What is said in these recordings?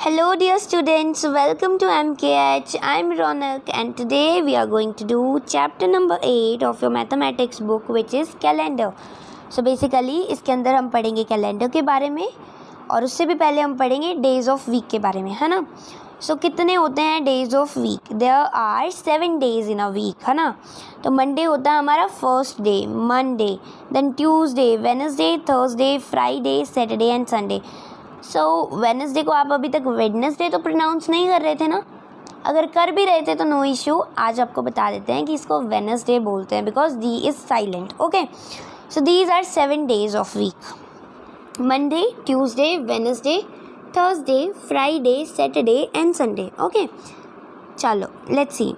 Hello dear students, welcome to MKH. I'm Ronak and today we are going to do chapter number 8 of your mathematics book which is calendar. So basically इसके अंदर हम पढ़ेंगे calendar के बारे में और उससे भी पहले हम पढ़ेंगे डेज ऑफ वीक के बारे में, है ना. सो कितने होते हैं days of week? There are 7 days in a week, है ना. तो मंडे होता है हमारा first day, Monday, then Tuesday, Wednesday, Thursday, Friday, Saturday and Sunday. So Wednesday को आप अभी तक वेडनेसडे तो प्रोनाउंस नहीं कर रहे थे ना. अगर कर भी रहे थे तो नो इशू, आज आपको बता देते हैं कि इसको वेडनेसडे बोलते हैं because D is silent. Okay, so these are 7 days of week: Monday, Tuesday, Wednesday, Thursday, Friday, Saturday and Sunday. Okay, चलो लेट्स सी.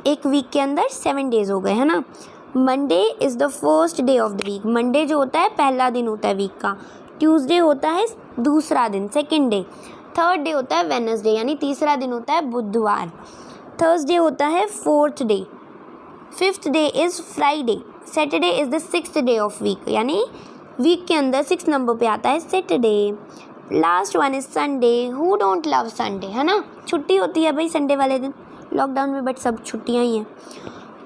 एक वीक के अंदर 7 days हो गए, है ना. Monday is the first day of the week. Monday जो होता है पहला दिन होता है वीक का. ट्यूसडे होता है दूसरा दिन, सेकंड डे. थर्ड डे होता है वेडनेसडे यानी तीसरा दिन होता है बुधवार. थर्सडे होता है fourth day. Fifth day is Friday. Saturday is the sixth day of week यानी वीक के अंदर 6 नंबर पे आता है Saturday. Last one is Sunday. Who don't love Sunday, है ना. छुट्टी होती है भाई संडे वाले दिन लॉकडाउन में, बट सब छुट्टियाँ ही हैं.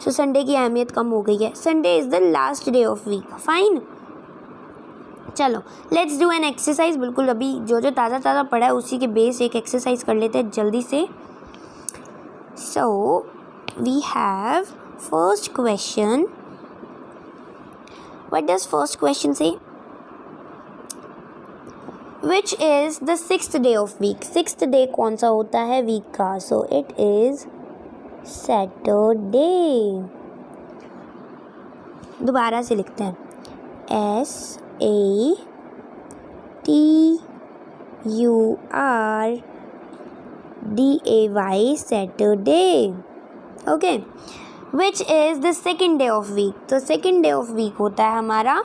सो संडे की अहमियत कम हो गई है. Sunday is the last day of week. Fine, चलो लेट्स डू एन एक्सरसाइज. बिल्कुल अभी जो जो ताज़ा पढ़ा है उसी के बेस एक एक्सरसाइज कर लेते हैं जल्दी से. So we have first question. What does first question say? Which is the sixth day of week. Sixth day कौन सा होता है वीक का? So it is Saturday. दोबारा से लिखते हैं SATURDAY. Saturday. Okay, which is the second day of week. तो सेकेंड डे ऑफ वीक होता है हमारा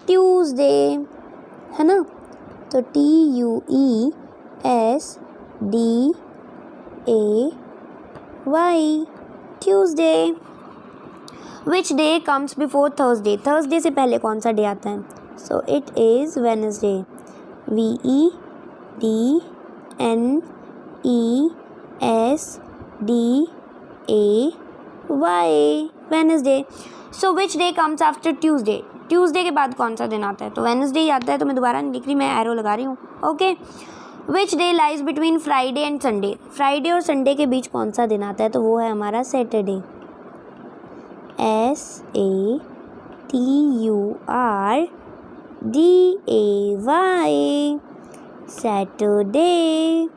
ट्यूसडे, है ना. तो TUESDAY, Tuesday. Which day comes before Thursday. Thursday से पहले कौन सा डे आता है? सो it is Wednesday. VEDNESDAY, Wednesday. So which day comes after Tuesday. Tuesday के बाद कौन सा दिन आता है? तो वेडनेसडे ही आता है. तो मैं दोबारा नहीं लिख रही, मैं एरो लगा रही हूँ. Okay, which day lies between Friday and Sunday. Friday और संडे के बीच कौन सा दिन आता है? तो वो है हमारा Saturday. SATURDAY, Saturday.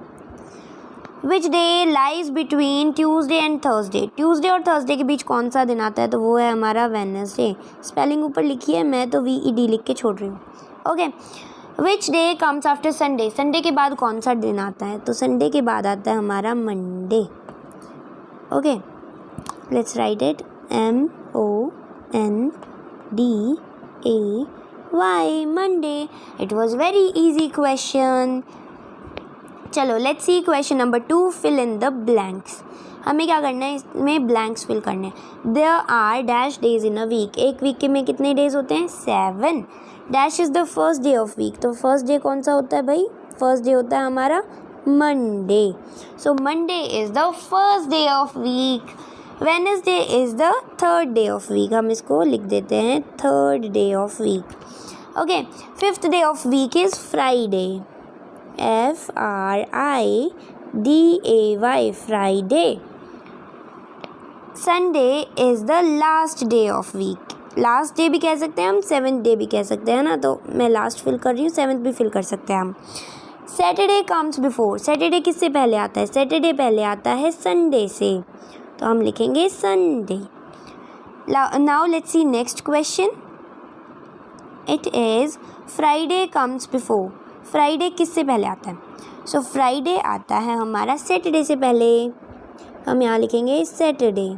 Which day lies between Tuesday and Thursday. Tuesday और थर्सडे के बीच कौन सा दिन आता है? तो वो है हमारा वेडनेसडे. स्पेलिंग ऊपर लिखी है, मैं तो VED लिख के छोड़ रही हूँ. ओके, विच day comes after Sunday. Sunday के बाद कौन सा दिन आता है? तो संडे के बाद आता है हमारा Monday. Okay, let's write it MONDAY, Monday. It was very easy question. चलो let's see question number 2. Fill in the blanks. हमें क्या करना है, इसमें ब्लैंक्स फिल करने हैं. There are dash days in a week. एक वीक के में कितने डेज होते हैं? 7. Dash is the first day of week. तो फर्स्ट डे कौन सा होता है भाई? फर्स्ट डे होता है हमारा Monday. So Monday is the first day of week. Wednesday is the third day of week. हम इसको लिख देते हैं third day of week. Okay, fifth day of week is Friday. FRIDAY, Friday. Sunday is the last day of week. Last day भी कह सकते हैं हम, 7th डे भी कह सकते हैं ना. तो मैं लास्ट फिल कर रही हूँ, 7th भी फिल कर सकते हैं हम. Saturday comes before. सैटरडे किससे पहले आता है? सैटरडे पहले आता है संडे से, तो हम लिखेंगे Sunday. Now let's C next question. It is Friday comes before. Friday किससे पहले आता है? सो फ्राइडे आता है हमारा सैटरडे से पहले. हम यहाँ लिखेंगे Saturday.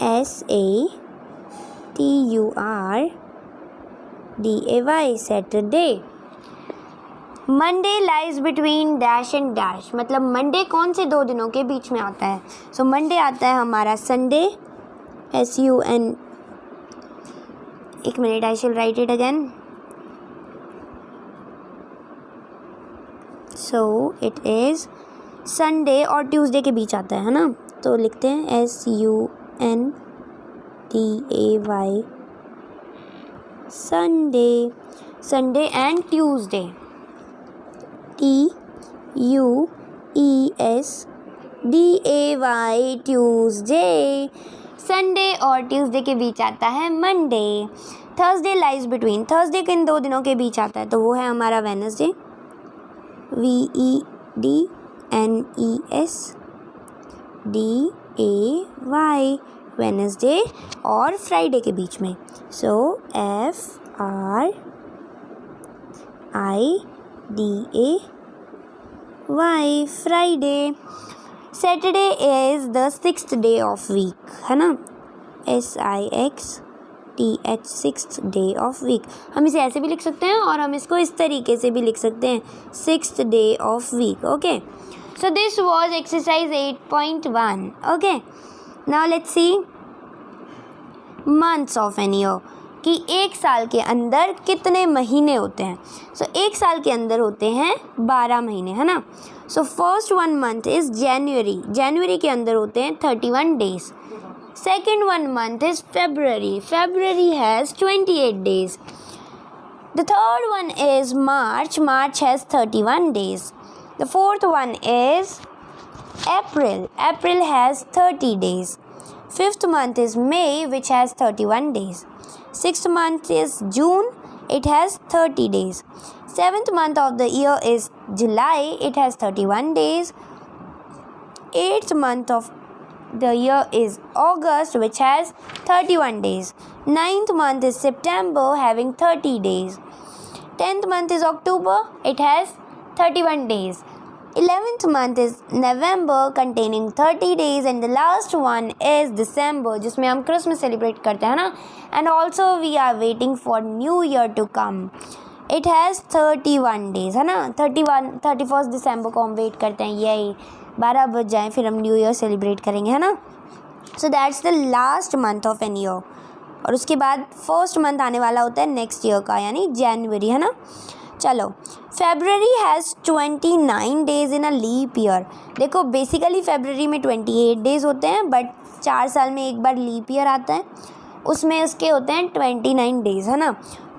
SATURDAY, Saturday. Monday lies between dash and dash. मतलब मंडे कौन से दो दिनों के बीच में आता है? सो मंडे आता है हमारा संडे, SUN एक मिनट, आई शिल right it again. So it is Sunday और ट्यूसडे के बीच आता है ना, तो लिखते हैं SUNDAY, Sunday. Sunday and Tuesday, TUESDAY, Tuesday. Sunday और ट्यूसडे के बीच आता है Monday. Thursday lies between, Thursday किन 2 दिनों के बीच आता है, तो वो है हमारा वेडनेसडे, VEDNESDAY, वेडनेसडे और फ्राइडे के बीच में. So FRIDAY, Friday. Saturday is the 6th day of week, है ना, SIXTH, 6th day of week. हम इसे ऐसे भी लिख सकते हैं और हम इसको इस तरीके से भी लिख सकते हैं, 6th day of week. Okay, so this was exercise 8.1. Okay, now let's see months of an year, कि एक साल के अंदर कितने महीने होते हैं. सो एक साल के अंदर होते हैं 12 महीने, है ना. So first 1 month is January. जनवरी के अंदर होते हैं 31 days. Second 1 month is February. February has 28 days. The third one is March. March has 31 days. The fourth one is April. April has 30 days. Fifth month is May, which has 31 days. Sixth month is June. It has 30 days. Seventh month of the year is July. It has 31 days. Eighth month of the year is August, which has 31 days. Ninth month is September, having 30 days. 10th month is October. It has 31 days. 11th month is November, containing 30 days, and the last one is December, जिसमें हम Christmas celebrate करते हैं ना. And also we are waiting for New Year to come. It has 31 days, है ना. 31st दिसंबर को हम wait करते हैं, यही 12 बज जाए फिर हम न्यू ईयर सेलिब्रेट करेंगे, है ना. So that's the last month of an year. और उसके बाद फर्स्ट मंथ आने वाला होता है नेक्स्ट ईयर का, यानी जनवरी, है ना. चलो, February has 29 days in a leap year. देखो बेसिकली फेबररी में 28 डेज़ होते हैं, बट 4 साल में एक बार लीप ईयर आता है, उसमें उसके होते हैं 29 डेज़, है ना.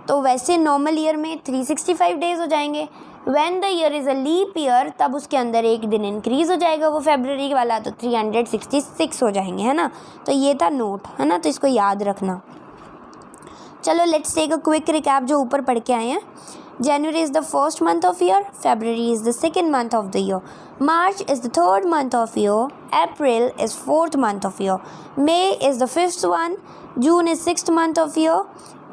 तो वैसे नॉर्मल ईयर में 365 डेज़ हो जाएंगे. When the year is a leap year, तब उसके अंदर एक दिन इंक्रीज़ हो जाएगा, वो फेबररी वाला, तो 366 हो जाएंगे, है ना. तो ये था नोट, है ना, तो इसको याद रखना. चलो let's take a quick recap जो ऊपर पढ़ के आए हैं. January is the first month of year. February is the second month of the year. March is the third month of year. April is fourth month of year. May is the fifth one. June is sixth month of year.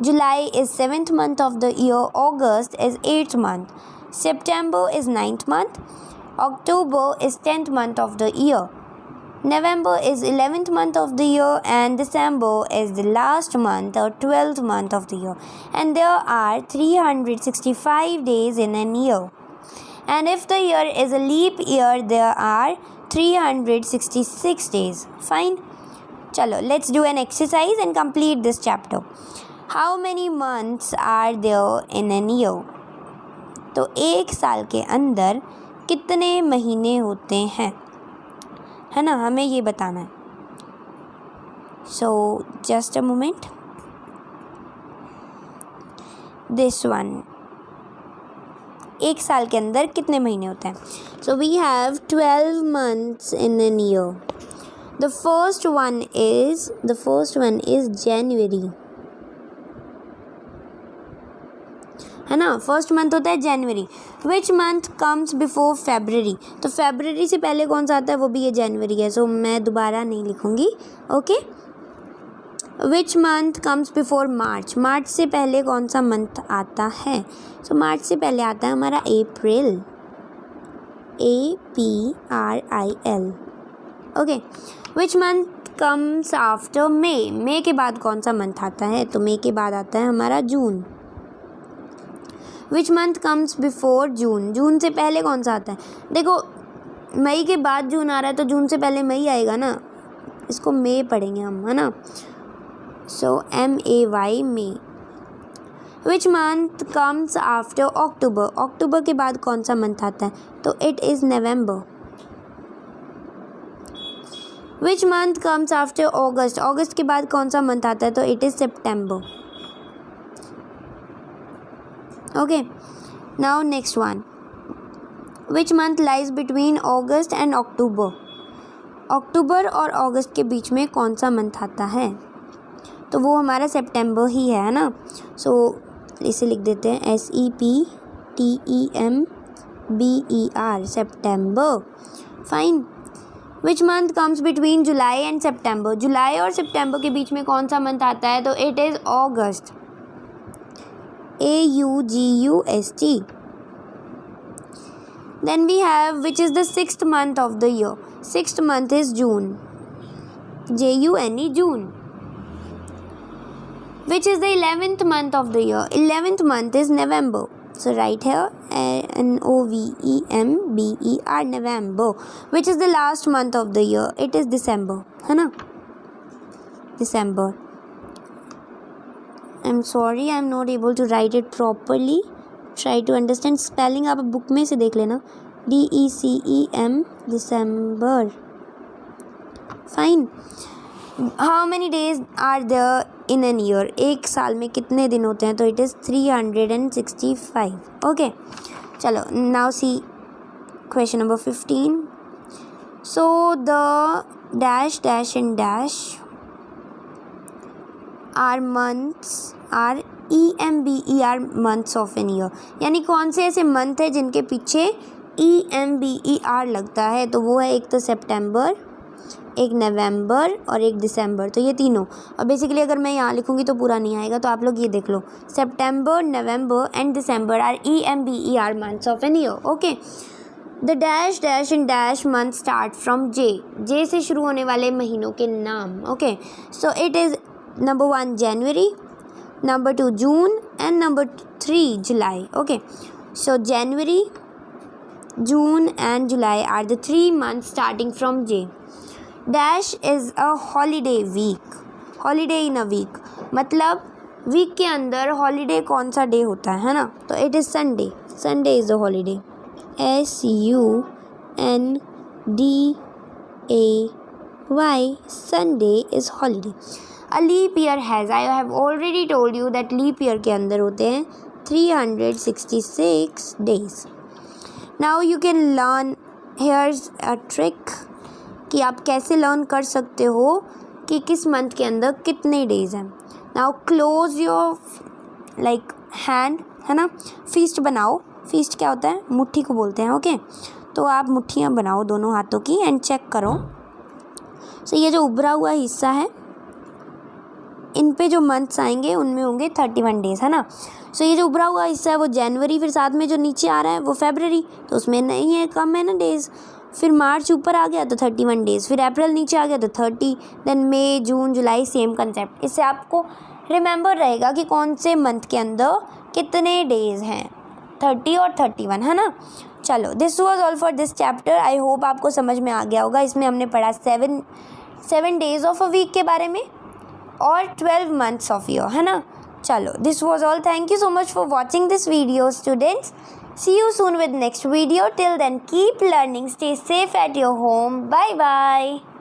July is seventh month of the year. August is eighth month. September is ninth month. October is 10th month of the year. November is 11th month of the year, and December is the last month or 12th month of the year. And there are 365 days in an year. And if the year is a leap year, there are 366 days. Fine. Chalo, let's do an exercise and complete this chapter. How many months are there in an year? तो एक साल के अंदर कितने महीने होते हैं, है ना, हमें ये बताना है. So just a moment. This one, एक साल के अंदर कितने महीने होते हैं. So we have 12 months in an year. The first one is January, है ना. फर्स्ट मंथ होता है जनवरी. Which month comes before February, तो फेबररी से पहले कौन सा आता है, वो भी ये जनवरी है. सो मैं दोबारा नहीं लिखूँगी. Okay. Which month comes before March, मार्च से पहले कौन सा मंथ आता है. सो मार्च से पहले आता है हमारा अप्रैल, APRIL. Okay. Which month comes after May, May के बाद कौन सा मंथ आता है, तो मे के बाद आता है हमारा जून. विच मंथ कम्स बिफोर जून, जून से पहले कौन सा आता है. देखो मई के बाद जून आ रहा है, तो जून से पहले मई आएगा ना, इसको मई पढ़ेंगे हम, है ना. So MAY, May. Which month comes after October, अक्टूबर के बाद कौन सा मंथ आता है, तो it is November. Which month comes after August, अगस्त के बाद कौन सा मंथ आता है, तो it is September. Okay, now next one. Which month lies between August and October, अक्टूबर और अगस्त के बीच में कौन सा मंथ आता है, तो वो हमारा सितंबर ही है ना. सो इसे लिख देते हैं SEPTEMBER, सितंबर. Fine. Which month comes between July and September, जुलाई और सितंबर के बीच में कौन सा मंथ आता है, तो it is August, AUGUST. Then we have which is the 6th month of the year, 6th month is June, JUNE, June. Which is the 11th month of the year, 11th month is November. So right here NOVEMBER, November. Which is the last month of the year, it is December, है ना, December. I'm sorry I'm not able to write it properly. Try to understand spelling, आप book में से देख लेना. DECEM, December. Fine. How many days are there in an year, एक साल में कितने दिन होते हैं, तो it is 365. Okay, चलो now see question number 15. So the dash dash and dash are months, are EMBER months of an year, यानी कौन से ऐसे मंथ है जिनके पीछे EMBER लगता है, तो वो है एक तो सितंबर, एक नवंबर और एक दिसंबर. तो ये तीनों. और बेसिकली अगर मैं यहाँ लिखूँगी तो पूरा नहीं आएगा, तो आप लोग ये देख लो, September, November and December are EMBER months of an year. Okay. The dash dash and dash month start from J से शुरू होने वाले महीनों के नाम. ओके, so it is number 1 January, number 2 June and number 3 July. Okay, so January, June and July are the 3 months starting from J. Dash is a holiday week, holiday in a week, मतलब week के अंदर holiday कौन सा day होता है ना, तो it is Sunday, Sunday is a holiday, SUNDAY, Sunday is holiday. A leap year has, I have already told you that leap year के अंदर होते हैं 366 days. Now you can learn, here's a trick कि आप कैसे learn कर सकते हो कि किस मंथ के अंदर कितने डेज हैं. Now close your hand, है ना, फीस्ट बनाओ. फीस्ट क्या होता है, मुट्ठी को बोलते हैं. ओके, तो आप मुट्ठियाँ बनाओ दोनों हाथों की एंड चेक करो. सो ये जो उभरा हुआ हिस्सा है, इन पे जो मंथ्स आएंगे उनमें होंगे 31 डेज़, है ना. सो ये जो उभरा हुआ हिस्सा है वो जनवरी, फिर साथ में जो नीचे आ रहा है वो फरवरी, तो उसमें नहीं है, कम है ना डेज़. फिर मार्च ऊपर आ गया तो 31 डेज़, फिर अप्रैल नीचे आ गया तो 30, देन मई, जून, जुलाई, सेम कंसेप्ट. इससे आपको रिमेंबर रहेगा कि कौन से मंथ के अंदर कितने डेज़ हैं, 30 और 31, है ना. चलो, this was all for this chapter. I hope आपको समझ में आ गया होगा. इसमें हमने पढ़ा 7 डेज़ ऑफ अ वीक के बारे में और 12 months of year, है ना. चलो, this was all. Thank you so much for watching this video, students. See you soon with next video. Till then, keep learning. Stay safe at your home. Bye bye.